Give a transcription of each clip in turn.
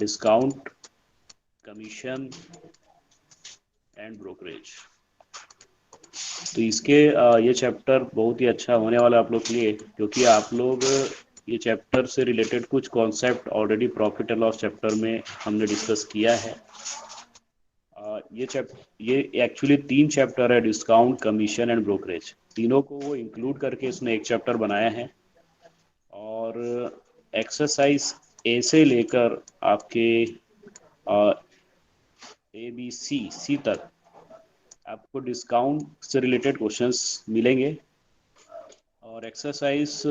Discount, commission and brokerage. तो इसके ये चैप्टर बहुत ही अच्छा होने वाला है आप लोग के लिए, क्योंकि आप लोग ये चैप्टर से रिलेटेड कुछ concept already profit and loss chapter में हमने डिस्कस किया है। ये एक्चुअली 3 चैप्टर है, डिस्काउंट, कमीशन एंड ब्रोकरेज। तीनों को वो इंक्लूड करके इसने एक चैप्टर बनाया है। और एक्सरसाइज ए से लेकर आपके ए बी सी तक आपको डिस्काउंट से रिलेटेड क्वेश्चंस मिलेंगे। और एक्सरसाइज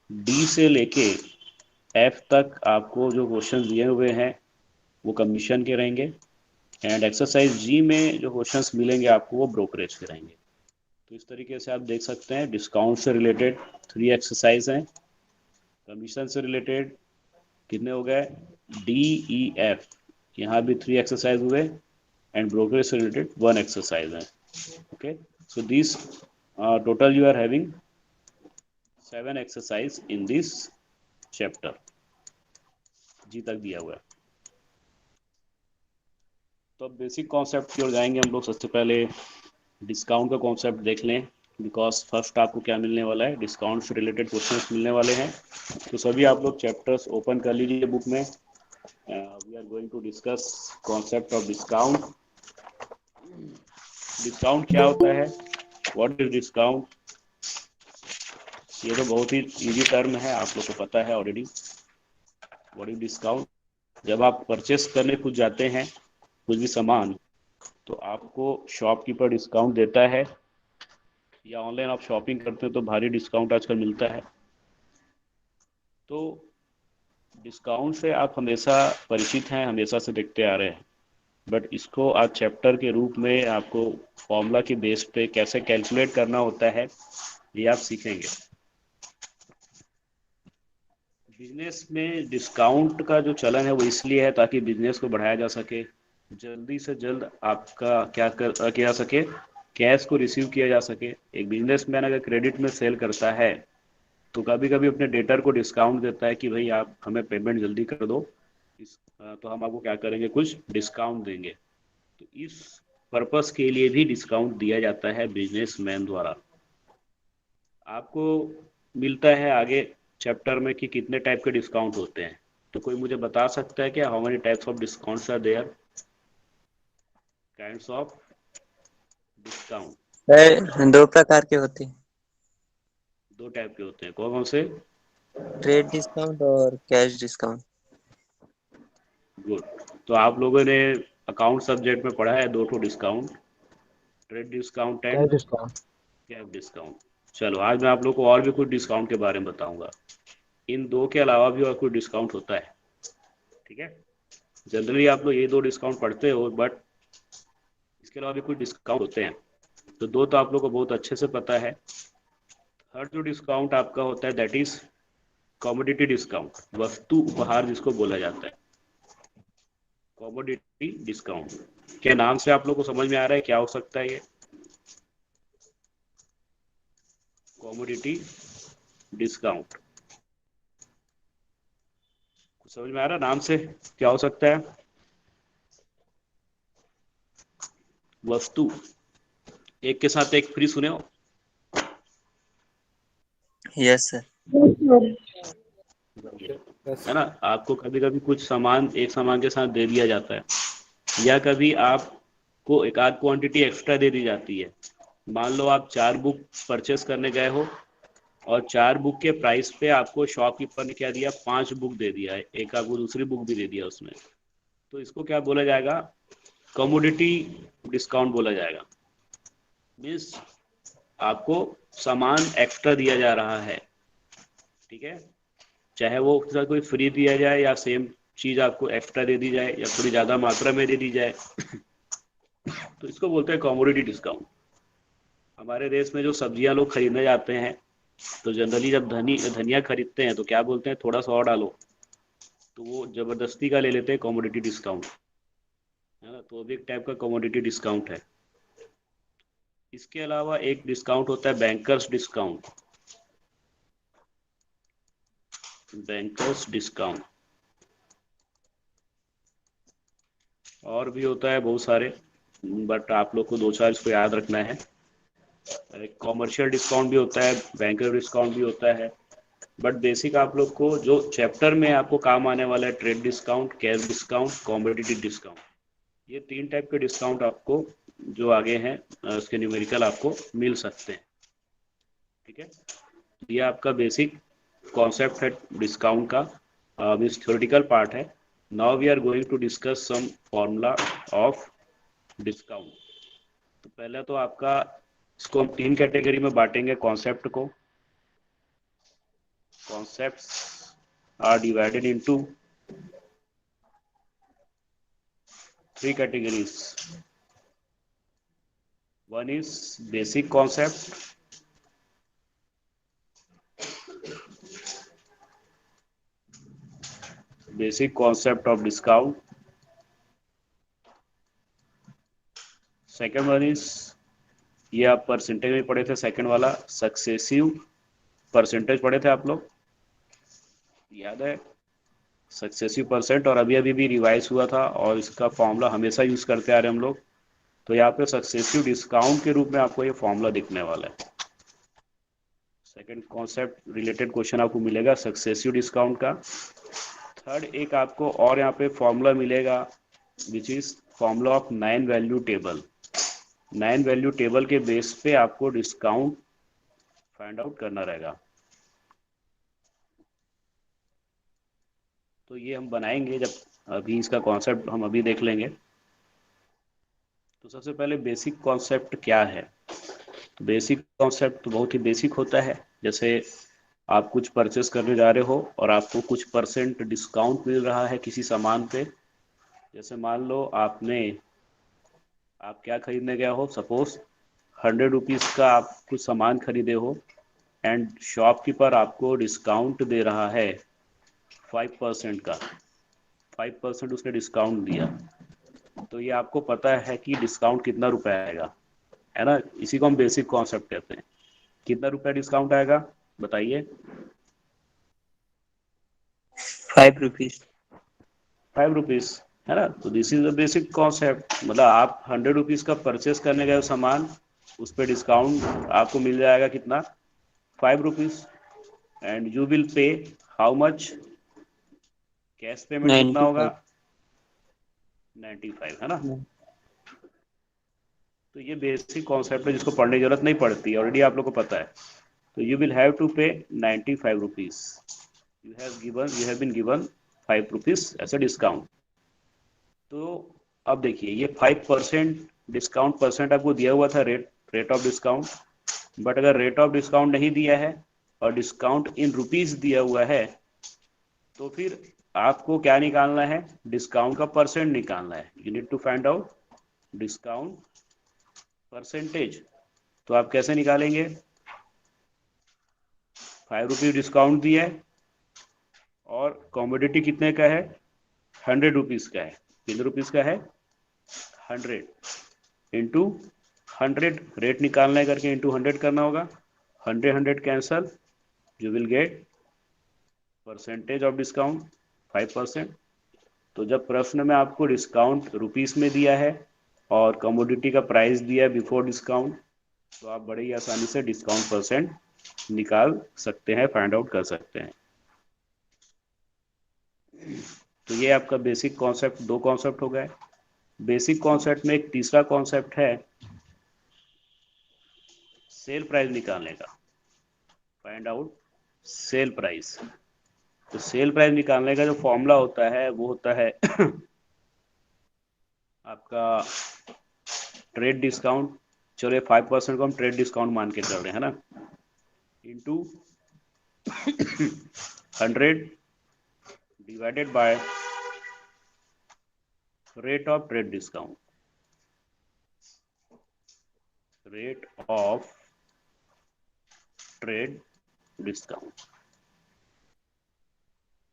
डी से लेके एफ तक आपको जो क्वेश्चन दिए हुए हैं वो कमीशन के रहेंगे। एंड एक्सरसाइज जी में जो क्वेश्चंस मिलेंगे आपको वो ब्रोकरेज के रहेंगे। तो इस तरीके से आप देख सकते हैं डिस्काउंट से रिलेटेड 3 एक्सरसाइज हैं, कमीशन से रिलेटेड कितने हो गए, डी ई एफ, यहाँ भी 3 एक्सरसाइज हुए, एंड ब्रोकरेज से रिलेटेड 1 एक्सरसाइज है। Okay, so this total you are having 7 exercise in this chapter. G तक दिया हुआ है। तो अब बेसिक कॉन्सेप्ट की ओर जाएंगे हम लोग। सबसे पहले डिस्काउंट का कॉन्सेप्ट देख लें, बिकॉज फर्स्ट आपको क्या मिलने वाला है, डिस्काउंट से रिलेटेड क्वेश्चंस मिलने वाले हैं। तो सभी आप लोग चैप्टर्स ओपन कर लीजिए बुक में। We are going to discuss concept of discount. Discount क्या होता है, व्हाट इज डिस्काउंट? ये तो बहुत ही इजी टर्म है, आप लोग को पता है ऑलरेडी। What is discount? जब आप परचेस करने कुछ जाते हैं कुछ भी सामान, तो आपको शॉपकीपर डिस्काउंट देता है, या ऑनलाइन आप शॉपिंग करते हो तो भारी डिस्काउंट आजकल मिलता है। तो डिस्काउंट से आप हमेशा परिचित हैं, हमेशा से देखते आ रहे हैं, बट इसको आज चैप्टर के रूप में आपको फॉर्मूला के बेस पे कैसे कैलकुलेट करना होता है ये आप सीखेंगे। बिजनेस में डिस्काउंट का जो चलन है वो इसलिए है ताकि बिजनेस को बढ़ाया जा सके, जल्दी से जल्द आपका किया जा सके, कैश को रिसीव किया जा सके। एक बिजनेसमैन अगर क्रेडिट में सेल करता है तो कभी कभी अपने डेटर को डिस्काउंट देता है कि भाई आप हमें पेमेंट जल्दी कर दो, तो हम आपको क्या करेंगे, कुछ डिस्काउंट देंगे। तो इस पर्पस के लिए भी डिस्काउंट दिया जाता है बिजनेसमैन द्वारा। आपको मिलता है आगे चैप्टर में कि कितने टाइप के डिस्काउंट होते हैं। तो कोई मुझे बता सकता है क्या, how many types of discounts are there, kinds of discount? Sir 2 प्रकार के होते हैं, 2 टाइप के होते हैं, कौन कौन से? ट्रेड डिस्काउंट और कैश डिस्काउंट। गुड। तो आप लोगों ने अकाउंट सब्जेक्ट में पढ़ा है 2 डिस्काउंट, ट्रेड डिस्काउंट क्या एंड डिस्काउंट? Cash discount. चलो आज मैं आप लोग को और भी कुछ डिस्काउंट के बारे में बताऊंगा। इन 2 के अलावा भी और कुछ डिस्काउंट होता है, ठीक है। जनरली आप लोग ये 2 डिस्काउंट पढ़ते हो, बट इसके अलावा भी कुछ डिस्काउंट होते हैं। तो 2 तो आप लोग को बहुत अच्छे से पता है। थर्ड जो डिस्काउंट आपका होता है दैट इज कॉमोडिटी डिस्काउंट, वस्तु उपहार जिसको बोला जाता है, कॉमोडिटी डिस्काउंट। क्या नाम से आप लोग को समझ में आ रहा है क्या हो सकता है ये कॉमोडिटी डिस्काउंट? समझ में आ रहा है नाम से क्या हो सकता है? वस्तु, एक के साथ एक फ्री सुने हो? Yes sir. यस। है ना, आपको कभी कभी कुछ सामान एक सामान के साथ दे दिया जाता है, या कभी आपको एक आध क्वांटिटी एक्स्ट्रा दे दी जाती है। मान लो आप 4 बुक परचेस करने गए हो, और 4 बुक के प्राइस पे आपको शॉपकीपर ने क्या दिया, 5 बुक दे दिया है, एक आपको दूसरी बुक भी दे दिया उसमें। तो इसको क्या बोला जाएगा, कमोडिटी डिस्काउंट बोला जाएगा। मीन्स आपको सामान एक्स्ट्रा दिया जा रहा है, ठीक है। चाहे वो कोई फ्री दिया जाए या सेम चीज आपको एक्स्ट्रा दे दी जाए या थोड़ी ज्यादा मात्रा में दे दी जाए, तो इसको बोलते हैं कमोडिटी डिस्काउंट। हमारे देश में जो सब्जियां लोग खरीदने जाते हैं, तो जनरली जब धनिया खरीदते हैं तो क्या बोलते हैं, थोड़ा सा और डालो। तो वो जबरदस्ती का ले लेते हैं कमोडिटी डिस्काउंट, है ना। तो वो भी एक टाइप का कमोडिटी डिस्काउंट है। इसके अलावा एक डिस्काउंट होता है बैंकर्स डिस्काउंट। बैंकर्स डिस्काउंट और भी होता है बहुत सारे, बट आप लोग को दो चार इसको याद रखना है। कॉमर्शियल डिस्काउंट भी होता है, बैंकर डिस्काउंट भी होता है, बट बेसिक आप लोग को जो चैप्टर में आपको काम आने वाला है, trade discount, cash discount, competitive discount, ये तीन टाइप के डिस्काउंट आपको जो आगे हैं उसके न्यूमेरिकल आपको मिल सकते हैं। ठीक है, ये आपका बेसिक कॉन्सेप्ट है डिस्काउंट का, मीन्स थ्योरेटिकल पार्ट है। Now we are going to discuss some formula of discount. तो पहले तो आपका इसको हम तीन कैटेगरी में बांटेंगे कॉन्सेप्ट को। Concepts are divided into three categories. One is basic concept, basic concept of discount. Second one is, ये आप परसेंटेज में पढ़े थे, सेकंड वाला सक्सेसिव परसेंटेज पढ़े थे आप लोग, याद है? सक्सेसिव परसेंट, और अभी अभी भी रिवाइज हुआ था और इसका फॉर्मूला हमेशा यूज करते आ रहे हम लोग। तो यहाँ पे सक्सेसिव डिस्काउंट के रूप में आपको ये फॉर्मूला दिखने वाला है। सेकंड कॉन्सेप्ट रिलेटेड क्वेश्चन आपको मिलेगा सक्सेसिव डिस्काउंट का। थर्ड एक आपको और यहाँ पे फॉर्मूला मिलेगा which is formula of 9 value table. 9 value table के बेस पे आपको डिस्काउंट फाइंड आउट करना रहेगा। तो ये हम बनाएंगे जब, अभी इसका कॉन्सेप्ट हम अभी देख लेंगे। तो सबसे पहले बेसिक कॉन्सेप्ट क्या है? तो बेसिक कॉन्सेप्ट तो बहुत ही बेसिक होता है। जैसे आप कुछ परचेस करने जा रहे हो और आपको कुछ परसेंट डिस्काउंट मिल रहा है किसी सामान पे। जैसे मान लो आप क्या खरीदने गया हो, सपोज 100 रुपीज़ का आप कुछ सामान खरीदे हो एंड शॉपकीपर आपको डिस्काउंट दे रहा है 5% का, 5% उसने डिस्काउंट दिया। तो ये आपको पता है कि डिस्काउंट कितना रुपए आएगा, है ना? इसी को हम बेसिक कॉन्सेप्ट कहते हैं। कितना रुपया डिस्काउंट आएगा बताइए? 5 रुपीज। 5 रुपीज़, है ना? तो this is the basic concept. मतलब आप 100 रुपीज़ का परचेस करने गए सामान, उस पर डिस्काउंट आपको मिल जाएगा कितना? 5 rupees. And you will pay how much? Cash payment कितना होगा? 95। 95, है ना? तो ये बेसिक कॉन्सेप्ट है जिसको पढ़ने की जरूरत नहीं पड़ती, ऑलरेडी आप लोग को पता है। तो you will have to pay 95 rupees. You have been given 5 rupees as a discount. तो अब देखिए, ये 5% डिस्काउंट परसेंट आपको दिया हुआ था, रेट ऑफ डिस्काउंट। बट अगर रेट ऑफ डिस्काउंट नहीं दिया है और डिस्काउंट इन रुपीज़ दिया हुआ है, तो फिर आपको क्या निकालना है? डिस्काउंट का परसेंट निकालना है। You need to find out discount percentage. तो आप कैसे निकालेंगे? 5 रुपीज़ डिस्काउंट दिया है और कॉमोडिटी कितने का है? 100 रुपीज़ का है। कितने रुपीज़ का है? 100 इंटू 100, रेट निकालना है करके इंटू 100 करना होगा। 100 cancel, you will gate percentage of discount 5%। तो जब प्रश्न में आपको डिस्काउंट रुपीज़ में दिया है और कमोडिटी का प्राइस दिया है बिफोर डिस्काउंट, तो आप बड़े ही आसानी से डिस्काउंट परसेंट निकाल सकते हैं, फाइंड आउट कर सकते हैं। तो ये आपका बेसिक कॉन्सेप्ट, दो कॉन्सेप्ट हो गए। बेसिक कॉन्सेप्ट में एक तीसरा कॉन्सेप्ट है सेल प्राइस निकालने का, फाइंड आउट सेल प्राइस। तो सेल प्राइस निकालने का जो फॉर्मूला होता है वो होता है आपका ट्रेड डिस्काउंट। चलो 5% को हम ट्रेड डिस्काउंट मान के चल रहे हैं ना, into 100 divided by rate of trade discount. Rate of trade discount.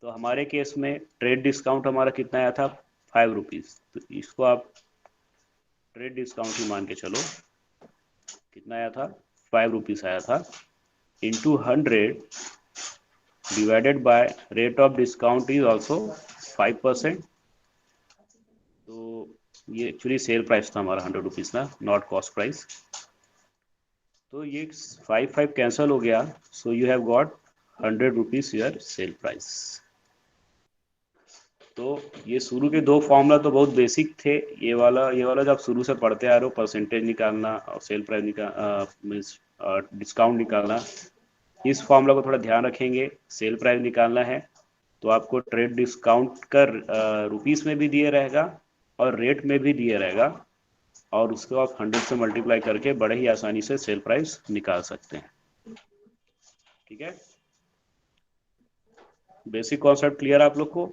तो हमारे केस में ट्रेड डिस्काउंट हमारा कितना आया था? 5 रुपीज़। तो इसको आप ट्रेड डिस्काउंट ही मान के चलो। कितना आया था? 5 रुपीज़ आया था, into 100 divided by rate of discount is also 5%। तो ये एक्चुअली सेल प्राइस था हमारा 100 रुपीज़ ना, नॉट कॉस्ट प्राइस। तो ये 5 कैंसिल हो गया, so you have got 100 rupees your sale price. तो ये शुरू के दो फॉर्मूला तो बहुत बेसिक थे। ये वाला जब शुरू से पढ़ते आ रहे हो, परसेंटेज निकालना और सेल प्राइस मीन्स डिस्काउंट निकालना, इस फॉर्मूला को थोड़ा ध्यान रखेंगे। सेल प्राइस निकालना है तो आपको ट्रेड डिस्काउंट कर रुपीस में भी दिए रहेगा और रेट में भी दिए रहेगा, और उसको आप 100 से मल्टीप्लाई करके बड़े ही आसानी से सेल प्राइस निकाल सकते हैं। ठीक है, बेसिक कॉन्सेप्ट क्लियर आप लोग को?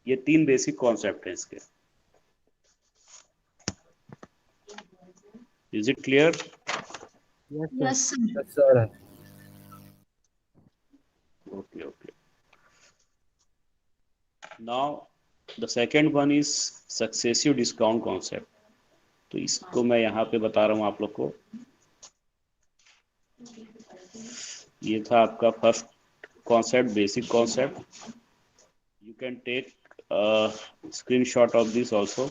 ये 3 बेसिक कॉन्सेप्ट हैं इसके। Is it clear? Yes sir. Sir okay okay. Now the second one is successive discount concept. तो इसको मैं यहाँ पे बता रहा हूँ आप लोग को। ये था आपका first concept, basic concept. You can take screenshot of this also.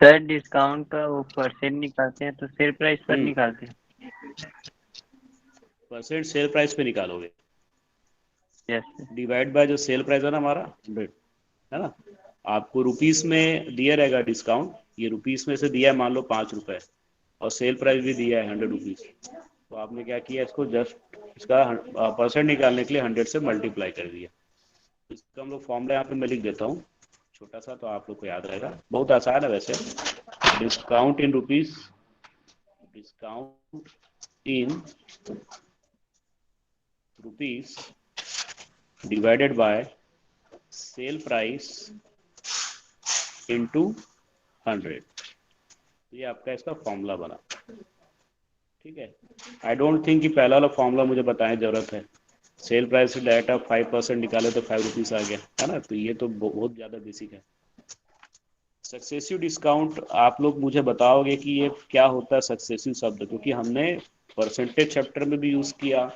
Sir discount का वो परसेंट निकालते हैं तो सेल प्राइस पर निकालते हैं? परसेंट सेल प्राइस पे निकालोगे, यस सर। डिवाइड बाय जो सेल प्राइस है ना हमारा 100, है ना। आपको रुपीस में दिया रहेगा डिस्काउंट, ये रुपीस में से दिया है मान लो 5 रुपए, और सेल प्राइस भी दिया है 100 रुपीज। तो आपने क्या किया, इसको जस्ट इसका परसेंट निकालने के लिए 100 से मल्टीप्लाई कर दिया। इसका हम लोग फॉर्मूला यहाँ पे मैं लिख देता हूँ छोटा सा, तो आप लोग को याद रहेगा। बहुत आसान है वैसे। Discount in rupees, discount in rupees divided by sale price into 100। ये आपका इसका फॉर्मूला बना। ठीक है, आई डोंट थिंक कि पहला वाला फॉर्मूला मुझे बताने जरूरत है। सेल प्राइस से डायरेक्ट आप 5% निकाले तो 5 रुपीज़ आ गया, है ना। तो ये तो बहुत ज़्यादा बेसिक है। सक्सेसिव डिस्काउंट आप लोग मुझे बताओगे कि ये क्या होता है सक्सेसिव शब्द, क्योंकि हमने परसेंटेज चैप्टर में भी यूज़ किया,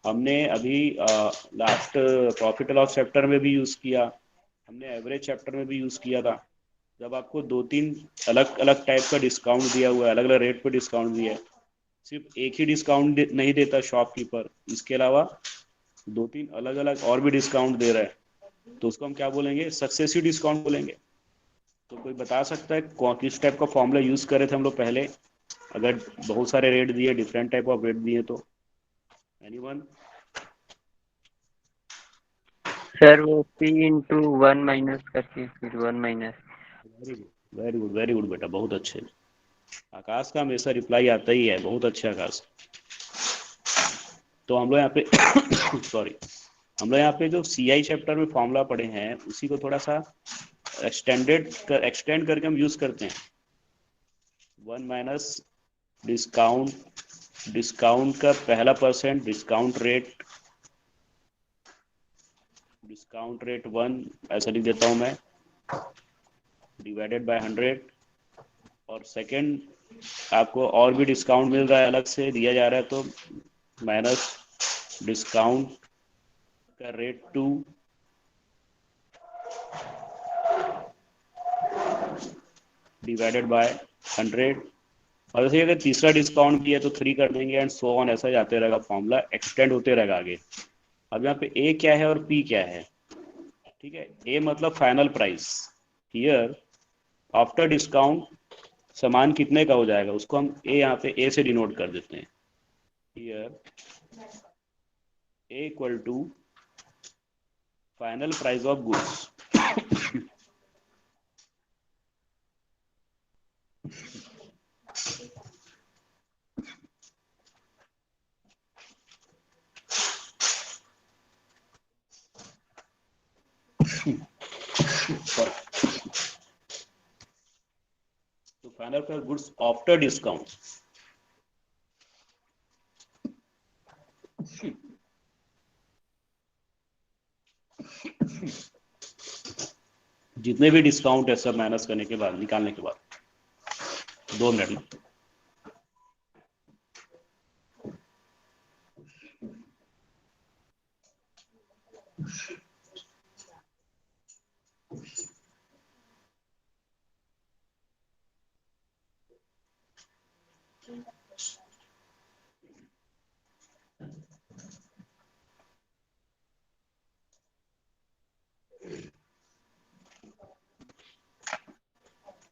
हमने अभी लास्ट प्रॉफिट लॉस चैप्टर में भी यूज़ किया, हमने एवरेज चैप्टर में भी यूज़ किया था। जब आपको 2-3 अलग अलग टाइप का डिस्काउंट दिया हुआ है, अलग अलग रेट पे डिस्काउंट दिया है, सिर्फ एक ही डिस्काउंट नहीं देता शॉपकीपर, इसके अलावा 2-3 अलग अलग और भी डिस्काउंट दे रहा है, तो उसको हम क्या बोलेंगे, सक्सेसिव डिस्काउंट बोलेंगे। तो कोई बता सकता है किस टाइप का फॉर्मूला यूज करे थे हम लोग पहले, अगर बहुत सारे रेट दिए, डिफरेंट टाइप ऑफ रेट दिए तो? एनीवन? सर वो P इंटू 1 माइनस करके फिर 1 minus. Very good very good very good बेटा, बहुत अच्छे। आकाश का हमेशा रिप्लाई आता ही है, बहुत अच्छा आकाश। तो हम लोग यहाँ पे सॉरी, हम लोग यहाँ पे जो CI चैप्टर में फॉर्मूला पढ़े हैं उसी को थोड़ा सा एक्सटेंड करके हम यूज करते हैं। 1 माइनस डिस्काउंट का पहला परसेंट, डिस्काउंट रेट 1 ऐसा लिख देता हूं मैं, डिवाइडेड बाय 100। और सेकंड आपको और भी डिस्काउंट मिल रहा है, अलग से दिया जा रहा है, तो माइनस डिस्काउंट का रेट 2 डिवाइडेड बाय 100। और जैसे अगर तीसरा डिस्काउंट भी है तो 3 कर देंगे, एंड सो ऑन, ऐसा जाते रहेगा, फॉर्मूला एक्सटेंड होते रहेगा आगे। अब यहाँ पे ए क्या है और पी क्या है? ठीक है, ए मतलब final price. Here after discount सामान कितने का हो जाएगा, उसको हम ए यहाँ पे ए से डिनोट कर देते हैं। Here A equal to final price of goods. तो final price goods after discount. जितने भी डिस्काउंट है सब माइनस करने के बाद, निकालने के बाद 2 मिनट में।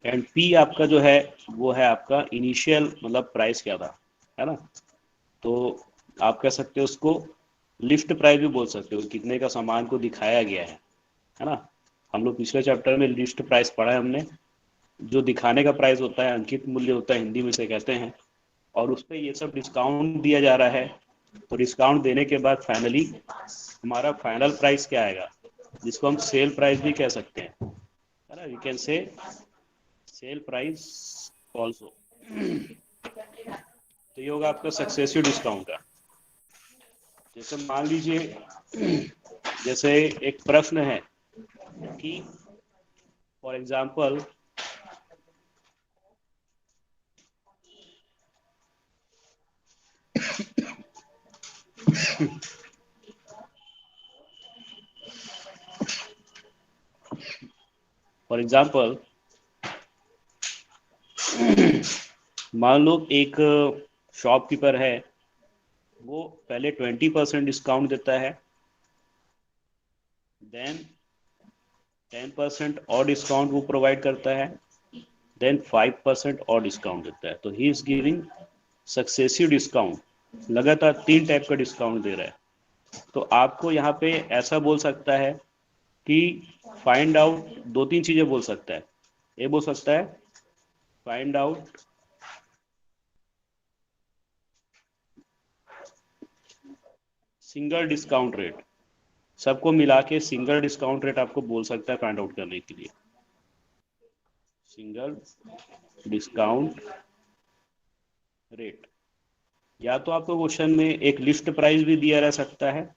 एंड पी आपका जो है वो है आपका इनिशियल मतलब प्राइस क्या था, है ना। तो आप कह सकते हो उसको लिस्ट प्राइस भी बोल सकते हो, कितने का सामान को दिखाया गया है ना। हम लोग पिछले चैप्टर में लिस्ट प्राइस पढ़ा है हमने, जो दिखाने का प्राइस होता है, अंकित मूल्य होता है, हिंदी में से कहते हैं, और उस पर ये सब डिस्काउंट दिया जा रहा है। तो डिस्काउंट देने के बाद फाइनली हमारा फाइनल प्राइस क्या आएगा, जिसको हम सेल प्राइस भी कह सकते हैं, है ना। We can say sale price also. तो ये होगा आपका सक्सेसिव डिस्काउंट का। जैसे मान लीजिए जैसे एक प्रश्न है कि फॉर एग्जाम्पल फॉर एग्जाम्पल मान लो एक शॉपकीपर है, वो पहले 20% डिस्काउंट देता है, देन 10% और डिस्काउंट वो प्रोवाइड करता है, देन 5% और डिस्काउंट देता है। तो he is giving successive discount, लगातार 3 टाइप का डिस्काउंट दे रहा है। तो आपको यहाँ पे ऐसा बोल सकता है कि फाइंड आउट, 2-3 चीजें बोल सकता है। ये बोल सकता है find out single discount rate, सबको मिला के सिंगल डिस्काउंट रेट आपको बोल सकता है फाइंड आउट करने के लिए। सिंगल डिस्काउंट रेट, या तो आपको क्वेश्चन में एक लिस्ट प्राइस भी दिया रह सकता है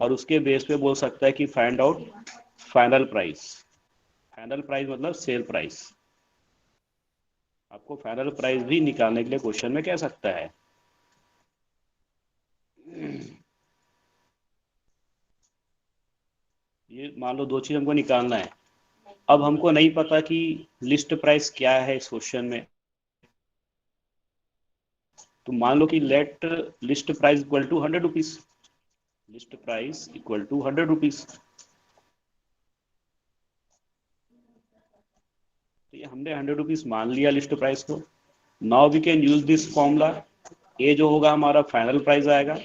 और उसके बेस पे बोल सकता है कि find out final price. Final price मतलब सेल प्राइस, आपको फाइनल प्राइस भी निकालने के लिए क्वेश्चन में कह सकता है। ये मान लो 2 चीज हमको निकालना है। अब हमको नहीं पता कि लिस्ट प्राइस क्या है इस क्वेश्चन में, तो मान लो कि let list price equal to 100 rupees, list price equal to 100 rupees. तो ये हमने 100 रुपीज मान लिया लिस्ट प्राइस को। Now we can use this formula. ये जो होगा हमारा फाइनल प्राइस आएगा,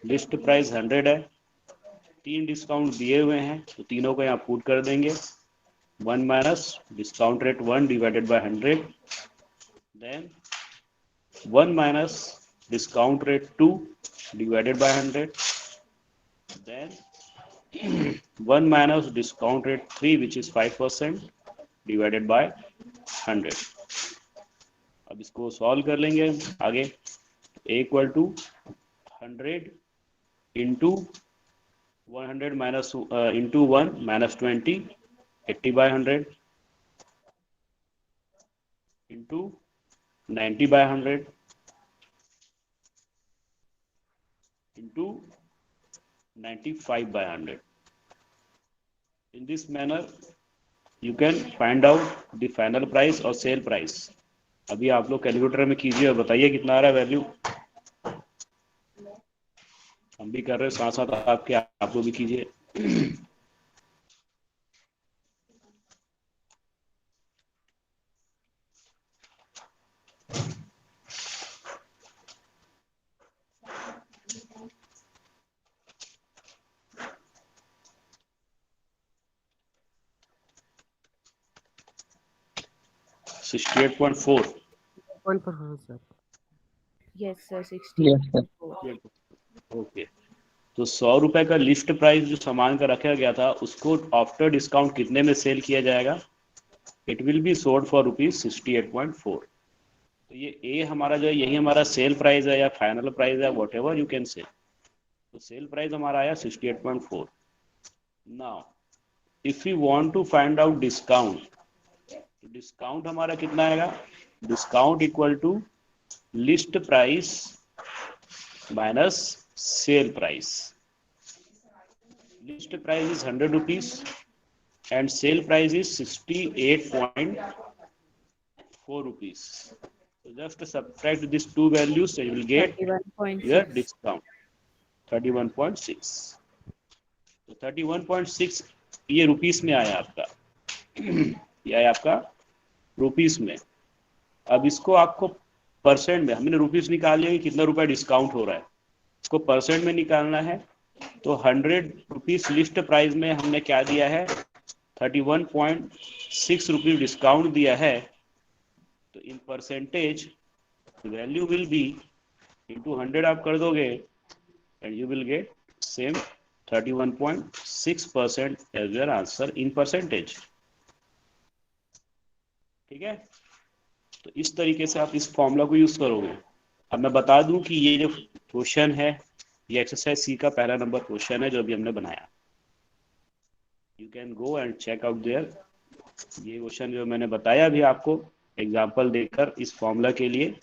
लिस्ट प्राइस 100 है, 3 डिस्काउंट दिए हुए हैं तो तीनों को यहाँ पुट कर देंगे। 1 minus discount rate 1 divided by 100, then 1 minus discount rate 2 divided by 100, then 1 minus discount rate 3 which is 5% divided by 100। अब इसको सॉल्व कर लेंगे आगे। a equal to 100 into 100 minus into 1 minus 20 80 by 100 into 90 by 100 into 95 by 100। In this manner you can find out the final price और sale price। अभी आप लोग calculator में कीजिए और बताइए कितना आ रहा है वैल्यू। हम भी कर रहे हैं साथ साथ आपके, आप लोग भी कीजिए। $68.4। sir. Yes, sir. Yes, sir. 60. Okay, तो 100 रुपए का लिस्ट प्राइस जो सामान का रखा गया था उसको आफ्टर डिस्काउंट कितने में सेल किया जाएगा? It will be sold for ₹68.4। तो ये ए हमारा जो है यही हमारा सेल प्राइस है या फाइनल प्राइस है, whatever you can say. तो सेल प्राइस हमारा आया 68.4। Now if you want to find out discount, तो डिस्काउंट हमारा कितना आएगा? Discount equal to list price minus sale price. List price is 100 rupees and sale price is 68.4 rupees. So just subtract these two values and you will get your 31.6. discount 31.6। तो 31.6 ये rupees में आया आपका। ये आया आपका रुपीस में। अब इसको आपको परसेंट में, हमने रुपीस निकाल लिया कि कितना रुपया डिस्काउंट हो रहा है, इसको परसेंट में निकालना है। तो 100 रुपीस लिस्ट प्राइस में हमने क्या दिया है, 31.6 रुपीज डिस्काउंट दिया है। तो in percentage value will be into 100 आप कर दोगे and you will get same 31.6% as your answer in percentage. ठीक है, तो इस तरीके से आप इस फॉर्मूला को यूज करोगे। अब मैं बता दूं कि ये जो क्वेश्चन है ये एक्सरसाइज सी का पहला नंबर क्वेश्चन है जो अभी हमने बनाया। You can go and check out there. ये क्वेश्चन जो मैंने बताया अभी आपको एग्जांपल देकर इस फॉर्मूला के लिए,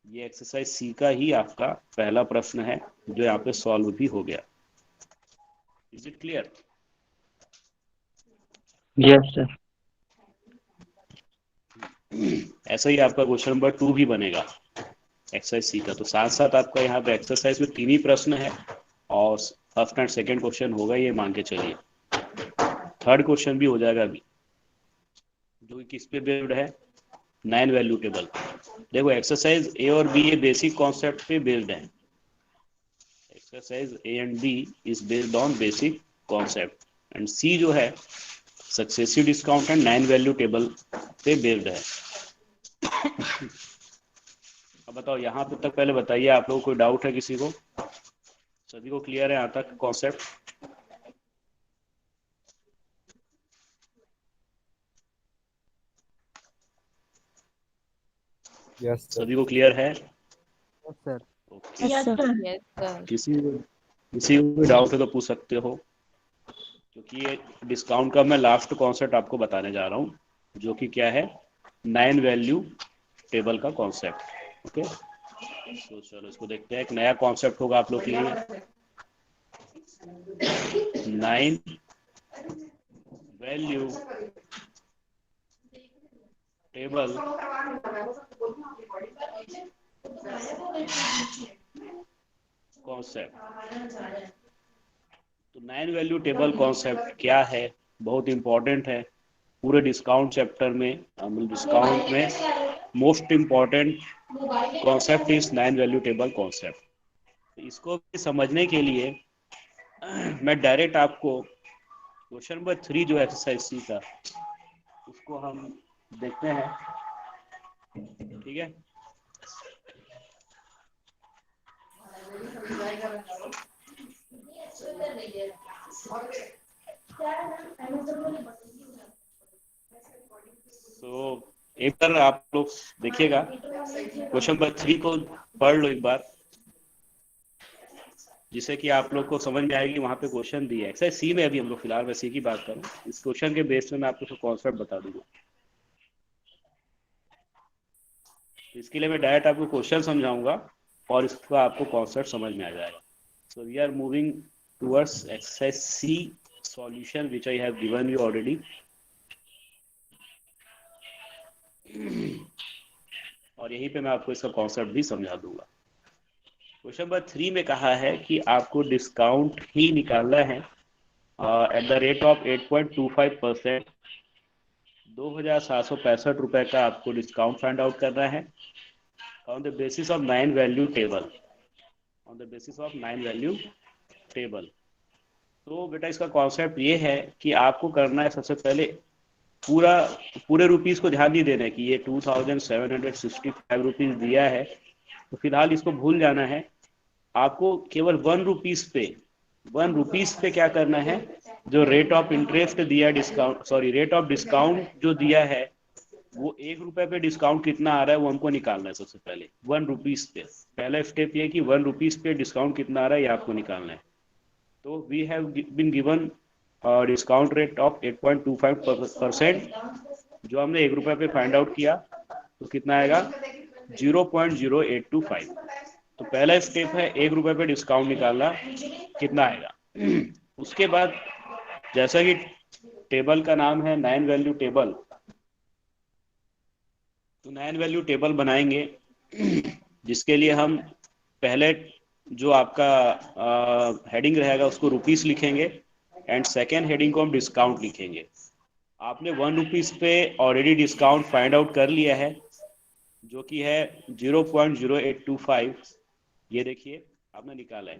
ये एक्सरसाइज सी का ही आपका पहला प्रश्न है जो यहाँ पे सॉल्व भी हो गया। Is it clear? Yes sir. ऐसा ही आपका क्वेश्चन नंबर 2 भी बनेगा एक्सरसाइज सी का। तो साथ साथ आपका यहाँ पे एक्सरसाइज में 3 ही प्रश्न है और फर्स्ट एंड सेकंड क्वेश्चन होगा, ये मान के चलिए। थर्ड क्वेश्चन भी हो जाएगा अभी, जो किस पे बेस्ड है, 9 वैल्यू टेबल। देखो एक्सरसाइज ए और बी ये बेसिक कॉन्सेप्ट पे बेस्ड है। Exercise A and B is based on basic concept and C जो है successive discount and 9 value table पे बेस्ड है। अब बताओ यहाँ पे तक पहले बताइए, आप लोगों को कोई डाउट है किसी को? सभी को क्लियर है यहाँ तक कॉन्सेप्ट? Yes sir. सभी को क्लियर है? Yes sir. Okay. Yes, sir. Yes, sir. किसी को भी डाउट है तो पूछ सकते हो, क्योंकि ये डिस्काउंट का मैं लास्ट कॉन्सेप्ट आपको बताने जा रहा हूँ, जो कि क्या है, 9 वैल्यू टेबल का कॉन्सेप्ट। ओके, तो चलो इसको देखते हैं। एक नया कॉन्सेप्ट होगा आप लोग के लिए, 9 वैल्यू टेबल कॉन्सेप्ट। तो 9 वैल्यू टेबल कॉन्सेप्ट क्या है, बहुत इंपॉर्टेंट है पूरे डिस्काउंट चैप्टर में। डिस्काउंट में most important concept is 9 value table concept. इसको भी समझने के लिए मैं डायरेक्ट आपको क्वेश्चन नंबर 3 जो एक्सरसाइज सी का, उसको हम देखते हैं। ठीक है, तो एक बार आप लोग देखिएगा, क्वेश्चन नंबर 3 को पढ़ लो एक बार, जिससे कि आप लोग को समझ में आएगी वहां पे क्वेश्चन दिया है। एक्सरसाइज सी में अभी हम लोग फिलहाल मैं सी की बात करूं, इस क्वेश्चन के बेस में मैं आपको कॉन्सेप्ट बता दूंगा। इसके लिए मैं डायरेक्ट आपको क्वेश्चन समझाऊंगा और इसका आपको कॉन्सेप्ट समझ में आ जाएगा। So we are moving towards exercise C solution which I have given you already. और यहीं पे मैं आपको इसका कॉन्सेप्ट भी समझा दूंगा। क्वेश्चन नंबर 3 में कहा है कि आपको डिस्काउंट ही निकालना है एट द रेट ऑफ 8.25%। 2,765 रुपए का आपको डिस्काउंट फाइंड आउट करना है on the basis of 9 value table. On the basis of 9 value table. तो बेटा इसका कॉन्सेप्ट ये है कि आपको करना है, सबसे पहले पूरे रुपीस को ध्यान नहीं देना है कि ये 2,765 रुपीज दिया है, तो फिलहाल इसको भूल जाना है। आपको केवल 1 रुपीस पे क्या करना है, जो रेट ऑफ इंटरेस्ट दिया discount, sorry rate of discount जो दिया है, वो 1 रुपए पे डिस्काउंट कितना आ रहा है वो हमको निकालना है। सबसे पहले 1 रुपीस पे, पहला स्टेप ये कि 1 रुपीस पे डिस्काउंट कितना आ रहा है ये आपको निकालना है। तो we have been given discount rate of 8.25%, जो हमने 1 रुपए पे फाइंड आउट किया, तो कितना आएगा 0.0825। तो पहला स्टेप है 1 रुपए पे डिस्काउंट निकालना, कितना आएगा। उसके बाद जैसा कि टेबल का नाम है 9 वैल्यू टेबल, तो 9 वैल्यू टेबल बनाएंगे, जिसके लिए हम पहले जो आपका हेडिंग रहेगा उसको रुपीस लिखेंगे एंड सेकेंड हेडिंग को हम डिस्काउंट लिखेंगे। आपने 1 रुपीज पे ऑलरेडी डिस्काउंट फाइंड आउट कर लिया है, जो कि है 0.0825। ये देखिए आपने निकाला है।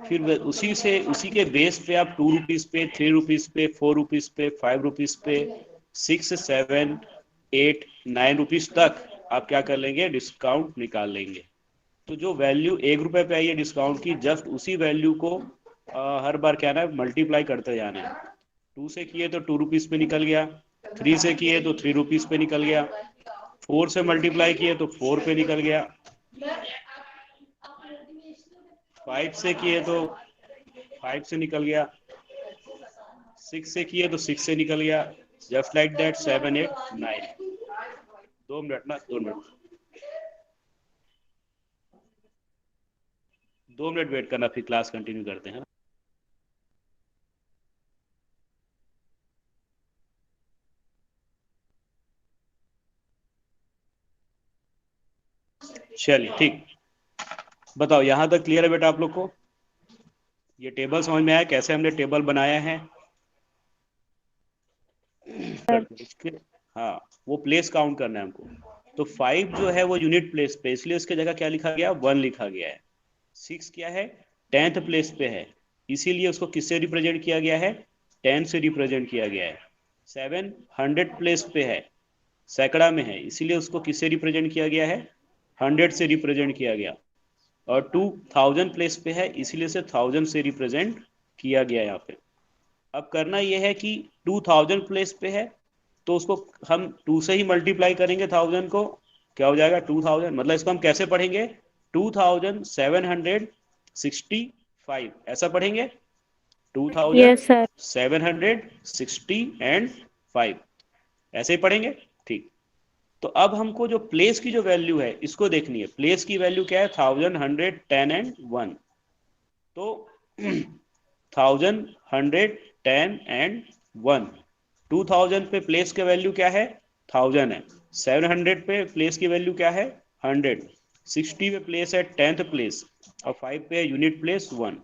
फिर उसी के बेस पे आप 2 रुपीज पे, 3 रुपीज पे, 4 रुपीज पे, 5 रुपीज पे, 6, 7, 8, 9 रुपीज तक आप क्या कर लेंगे, डिस्काउंट निकाल लेंगे। तो जो वैल्यू 1 रुपए पे आई है डिस्काउंट की, जस्ट उसी वैल्यू को हर बार क्या है, मल्टीप्लाई करते जाना है। 2 से किए तो 2 रुपीज पे निकल गया, 3 से किए तो 3 रुपीज पे निकल गया, 4 से मल्टीप्लाई किए तो 4 पे निकल गया, 5 से किए तो 5 से निकल गया, 6 से किए तो 6 से निकल गया, जस्ट लाइक दैट 7, 8, 9। 2 मिनट ना, 2 मिनट, 2 मिनट वेट करना, फिर क्लास कंटिन्यू करते हैं। चलिए ठीक, बताओ यहां तक क्लियर है बेटा आप लोग को? ये टेबल समझ में आया, कैसे हमने टेबल बनाया है? हाँ, वो प्लेस काउंट करना है हमको। तो 5 जो है वो यूनिट प्लेस पे, इसलिए उसके जगह क्या लिखा गया, 1 लिखा गया है। 6 क्या है, 10th प्लेस पे है, इसीलिए उसको किससे रिप्रेजेंट किया गया है, 10 से रिप्रेजेंट किया गया है। 7 100 प्लेस पे है, सैकड़ा में है, इसीलिए उसको किससे रिप्रेजेंट किया गया है, 100 से रिप्रेजेंट किया गया। और 2000 प्लेस पे है, इसीलिए से 1000 से रिप्रेजेंट किया गया यहाँ पे। अब करना यह है कि 2000 प्लेस पे है, तो उसको हम 2 से ही मल्टीप्लाई करेंगे 1000 को, क्या हो जाएगा 2000। मतलब इसको हम कैसे पढ़ेंगे, 2765, ऐसा पढ़ेंगे, 2760 ऐसे ही पढ़ेंगे। ठीक, तो अब हमको जो प्लेस की जो वैल्यू है इसको देखनी है। प्लेस की वैल्यू क्या है, 1000, 100, 10 एंड 1। तो 1000, 100, 10 एंड 1। 2000 पे प्लेस की वैल्यू क्या है, 1000 है। 700 पे प्लेस की वैल्यू क्या है, 100। 60 पे प्लेस है 10th प्लेस, और 5 पे यूनिट प्लेस 1।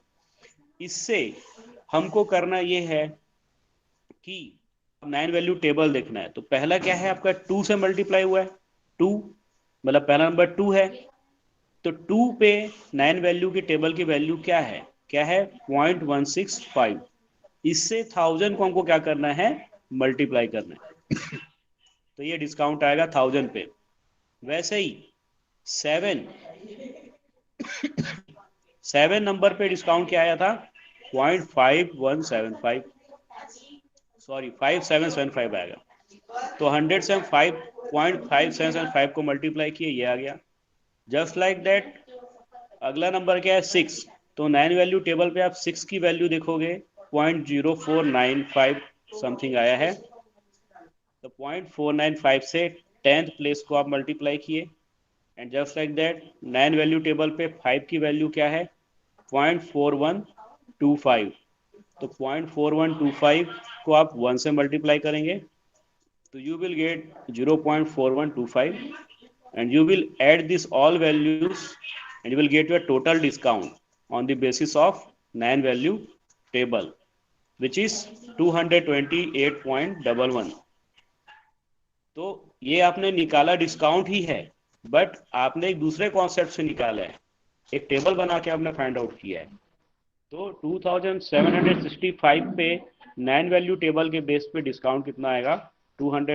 इससे हमको करना ये है कि 9 वैल्यू टेबल देखना है। तो पहला क्या है आपका, 2 से मल्टीप्लाई हुआ है, 2 मतलब पहला नंबर 2 है। तो 2 पे 9 वैल्यू की टेबल की वैल्यू क्या है, 0.165। इससे 1000 को हमको क्या करना है, मल्टीप्लाई करना है। तो ये डिस्काउंट आएगा 1000 पे। वैसे ही 7 नंबर पे डिस्काउंट क्या आया था, 0.5175, सॉरी 5775 आएगा। तो 100 से हम 5.5775 को मल्टीप्लाई किए, ये आ गया। जस्ट लाइक दैट अगला नंबर क्या है, 6। तो 9 वैल्यू टेबल पे आप 6 की वैल्यू देखोगे, 0.0495 समथिंग आया है। तो 0.495 से 10th प्लेस को आप मल्टीप्लाई किए, and just like that 9 value table पे 5 की वैल्यू क्या है, 0.4125। तो 0.4125 को आप 1 से मल्टीप्लाई करेंगे, तो you will get 0.4125, and you will add this all values and you will get your total discount on the basis of 9 value table, which is 228.11। तो ये आपने निकाला डिस्काउंट ही है, बट आपने एक दूसरे कॉन्सेप्ट से निकाला है, एक टेबल बना के आपने फाइंड आउट किया है। तो 2765 पे 9 वैल्यू टेबल के बेस पे डिस्काउंट कितना आएगा, 200